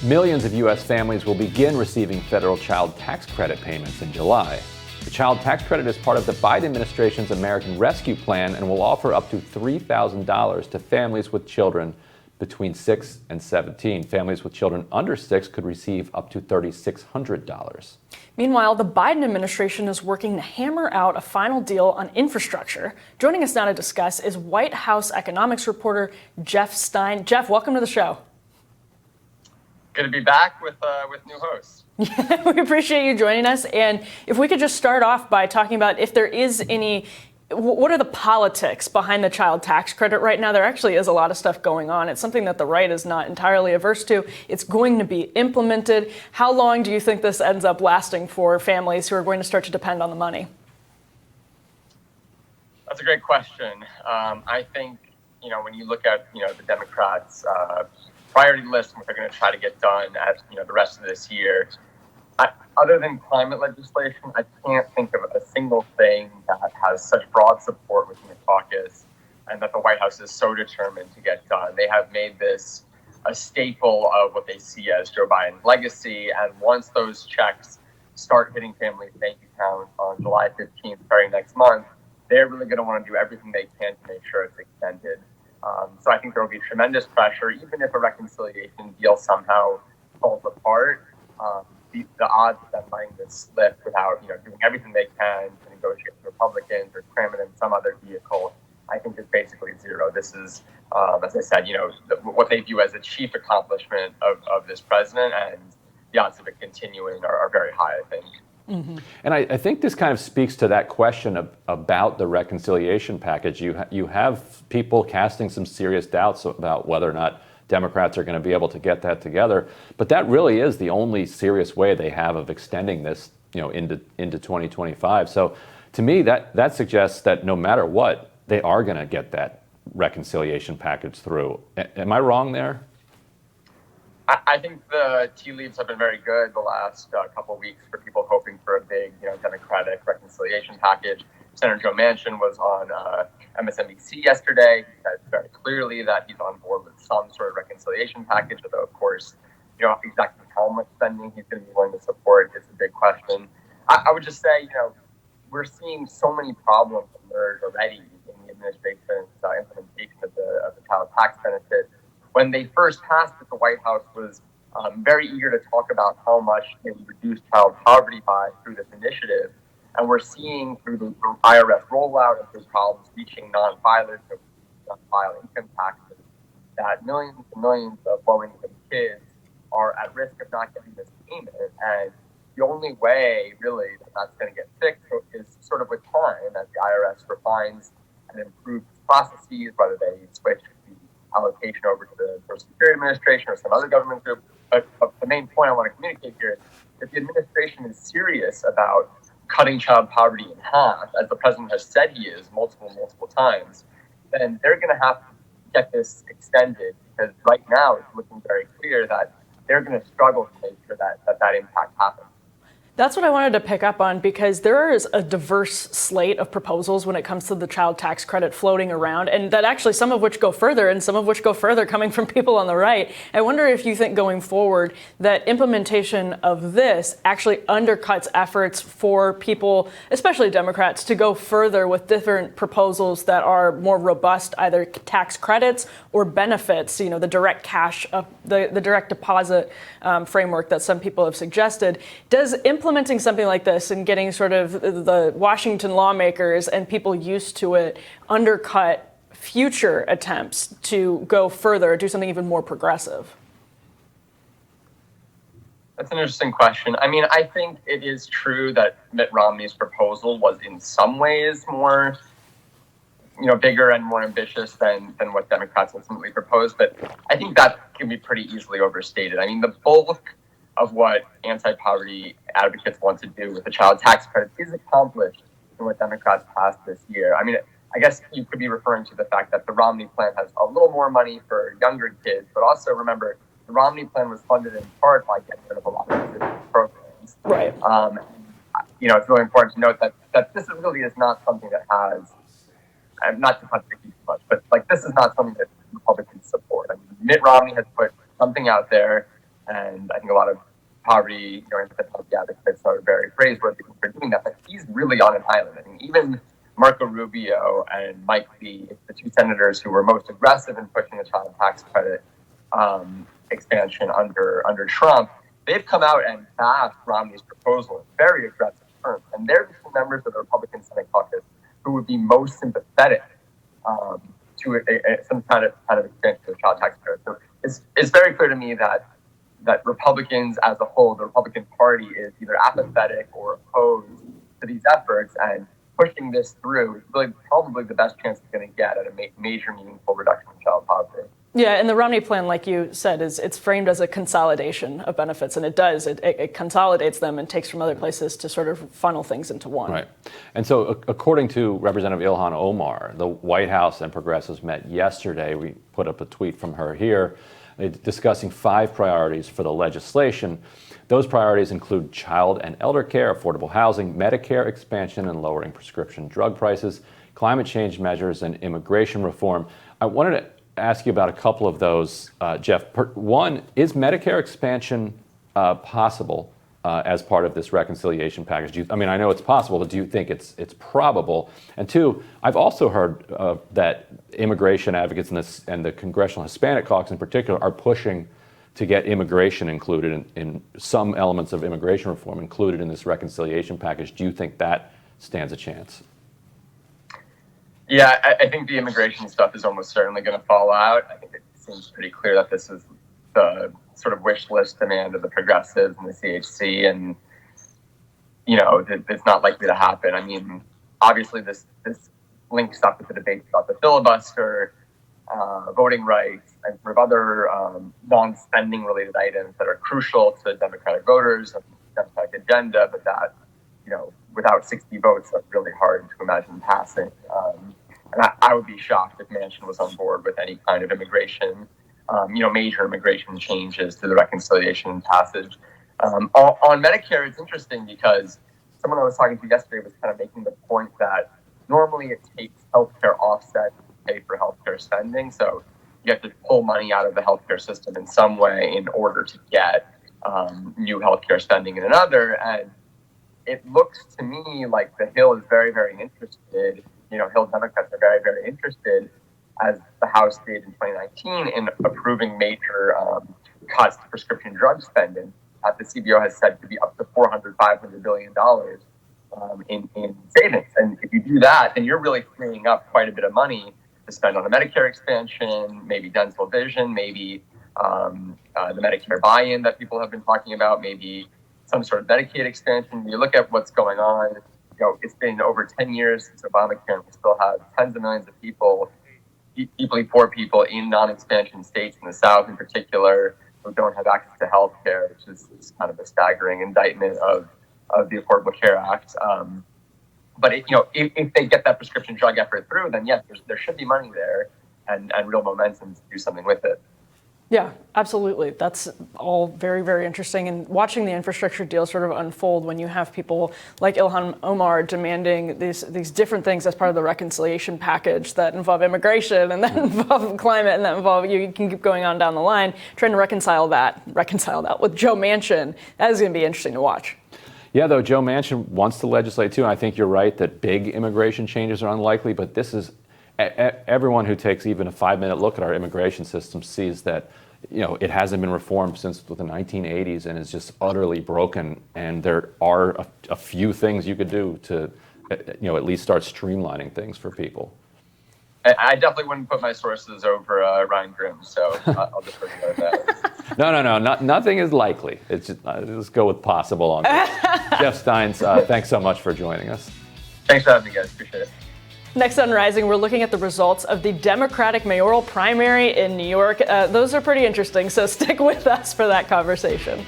Millions of U.S. families will begin receiving federal child tax credit payments in July. The child tax credit is part of the Biden administration's American Rescue Plan and will offer up to $3,000 to families with children between 6 and 17. Families with children under 6 could receive up to $3,600. Meanwhile, the Biden administration is working to hammer out a final deal on infrastructure. Joining us now to discuss is White House economics reporter Jeff Stein. Jeff, welcome to the show. Good to be back with new hosts. Yeah, we appreciate you joining us. And if we could just start off by talking about if there is any, what are the politics behind the child tax credit right now? There actually is a lot of stuff going on. It's something that the right is not entirely averse to. It's going to be implemented. How long do you think this ends up lasting for families who are going to start to depend on the money? That's a great question. I think, when you look at, the Democrats' priority list and what they're going to try to get done at, the rest of this year, other than climate legislation, I can't think of a single thing that has such broad support within the caucus and that the White House is so determined to get done. They have made this a staple of what they see as Joe Biden's legacy. And once those checks start hitting families' bank accounts on July 15th, starting next month, they're really going to want to do everything they can to make sure it's extended. So I think there will be tremendous pressure, even if a reconciliation deal somehow falls apart. The odds of them letting this slip without, doing everything they can to negotiate with Republicans or cram it in some other vehicle, I think is basically zero. This is, as I said, what they view as a chief accomplishment of this president, and the odds of it continuing are very high, I think. Mm-hmm. And I think this kind of speaks to that question about the reconciliation package. You have people casting some serious doubts about whether or not Democrats are going to be able to get that together. But that really is the only serious way they have of extending this, into 2025. So to me, that suggests that no matter what, they are going to get that reconciliation package through. Am I wrong there? I think the tea leaves have been very good the last couple of weeks for people hoping for a big, Democratic reconciliation package. Senator Joe Manchin was on MSNBC yesterday. He said very clearly that he's on board with some sort of reconciliation package, although, of course, exactly how much spending he's going to be willing to support is a big question. I would just say, we're seeing so many problems emerge already in the administration's implementation of the child tax benefit. When they first passed it, the White House was very eager to talk about how much they would reduce child poverty by through this initiative. And we're seeing through the IRS rollout and through problems reaching non-filers who don't file income taxes that millions and millions of low-income kids are at risk of not getting this payment. And the only way, really, that that's going to get fixed is sort of with time as the IRS refines and improves processes, whether they switch the allocation over to the Social Security Administration or some other government group. But the main point I want to communicate here is if the administration is serious about cutting child poverty in half, as the president has said he is multiple times, then they're going to have to get this extended, because right now it's looking very clear that they're going to struggle to make sure that impact happens. That's what I wanted to pick up on, because there is a diverse slate of proposals when it comes to the child tax credit floating around, and that actually some of which go further and some of which go further coming from people on the right. I wonder if you think going forward that implementation of this actually undercuts efforts for people, especially Democrats, to go further with different proposals that are more robust, either tax credits or benefits, the direct cash, the direct deposit framework that some people have suggested. Does implementing something like this and getting sort of the Washington lawmakers and people used to it undercut future attempts to go further, do something even more progressive? That's an interesting question. I mean, I think it is true that Mitt Romney's proposal was in some ways more, bigger and more ambitious than what Democrats ultimately proposed. But I think that can be pretty easily overstated. I mean, the bulk of what anti-poverty advocates want to do with the child tax credit is accomplished in what Democrats passed this year. I mean, I guess you could be referring to the fact that the Romney plan has a little more money for younger kids, but also remember, the Romney plan was funded in part by getting rid of a lot of existing programs. Right. It's really important to note that this really is not something that has, not to contradict you too much, but this is not something that Republicans support. I mean, Mitt Romney has put something out there And I think a lot of poverty-oriented advocates are very praiseworthy for doing that. But he's really on an island. I mean, even Marco Rubio and Mike Lee, the two senators who were most aggressive in pushing the child tax credit expansion under Trump, they've come out and bashed Romney's proposal in very aggressive terms. And they're the two members of the Republican Senate caucus who would be most sympathetic to some kind of expansion of the child tax credit. So it's very clear to me that Republicans as a whole, the Republican Party, is either apathetic or opposed to these efforts, and pushing this through is really probably the best chance it's going to get at a major meaningful reduction in child poverty. Yeah, and the Romney plan, like you said, it's framed as a consolidation of benefits, and it does. It consolidates them and takes from other places to sort of funnel things into one. Right. And so according to Representative Ilhan Omar, the White House and progressives met yesterday. We put up a tweet from her here discussing 5 priorities for the legislation. Those priorities include child and elder care, affordable housing, Medicare expansion and lowering prescription drug prices, climate change measures, and immigration reform. I wanted to ask you about a couple of those, Jeff. One, is Medicare expansion possible as part of this reconciliation package? I know it's possible, but do you think it's probable? And two, I've also heard that immigration advocates and the Congressional Hispanic Caucus in particular are pushing to get immigration included in some elements of immigration reform included in this reconciliation package. Do you think that stands a chance? Yeah, I think the immigration stuff is almost certainly going to fall out. I think it seems pretty clear that this is the sort of wish list demand of the progressives and the CHC, and it's not likely to happen. I mean, obviously this links up with the debates about the filibuster, voting rights, and sort of other non-spending related items that are crucial to Democratic voters and the Democratic agenda, but that, without 60 votes, that's really hard to imagine passing. And I would be shocked if Manchin was on board with any kind of immigration, major immigration changes to the reconciliation passage. On Medicare, it's interesting because someone I was talking to yesterday was kind of making the point that normally it takes healthcare offset to pay for healthcare spending. So you have to pull money out of the healthcare system in some way in order to get new healthcare spending in another. And it looks to me like the Hill is very, very interested. Hill Democrats are very, very interested, as the House did in 2019, in approving major cuts to prescription drug spending. The CBO has said could be up to $400-500 billion in savings. And if you do that, then you're really freeing up quite a bit of money to spend on a Medicare expansion, maybe dental vision, maybe the Medicare buy-in that people have been talking about, maybe some sort of Medicaid expansion. You look at what's going on, it's been over 10 years since Obamacare, and we still have tens of millions of people, deeply poor people in non-expansion states in the South in particular, who don't have access to health care, which is kind of a staggering indictment of the Affordable Care Act. But if they get that prescription drug effort through, then yes, there should be money there and real momentum to do something with it. Yeah, absolutely. That's all very, very interesting. And watching the infrastructure deal sort of unfold when you have people like Ilhan Omar demanding these different things as part of the reconciliation package that involve immigration and that involve climate and that involve, you can keep going on down the line, trying to reconcile that with Joe Manchin. That is going to be interesting to watch. Yeah, though Joe Manchin wants to legislate too. And I think you're right that big immigration changes are unlikely, but this is everyone who takes even a 5-minute look at our immigration system sees that it hasn't been reformed since the 1980s and is just utterly broken. And there are a few things you could do to at least start streamlining things for people. I definitely wouldn't put my sources over Ryan Grimm, so I'll just put it that. No, nothing is likely. It's just, let's go with possible on this. Jeff Stein, thanks so much for joining us. Thanks for having me, guys. Appreciate it. Next on Rising, we're looking at the results of the Democratic mayoral primary in New York. Those are pretty interesting, so stick with us for that conversation.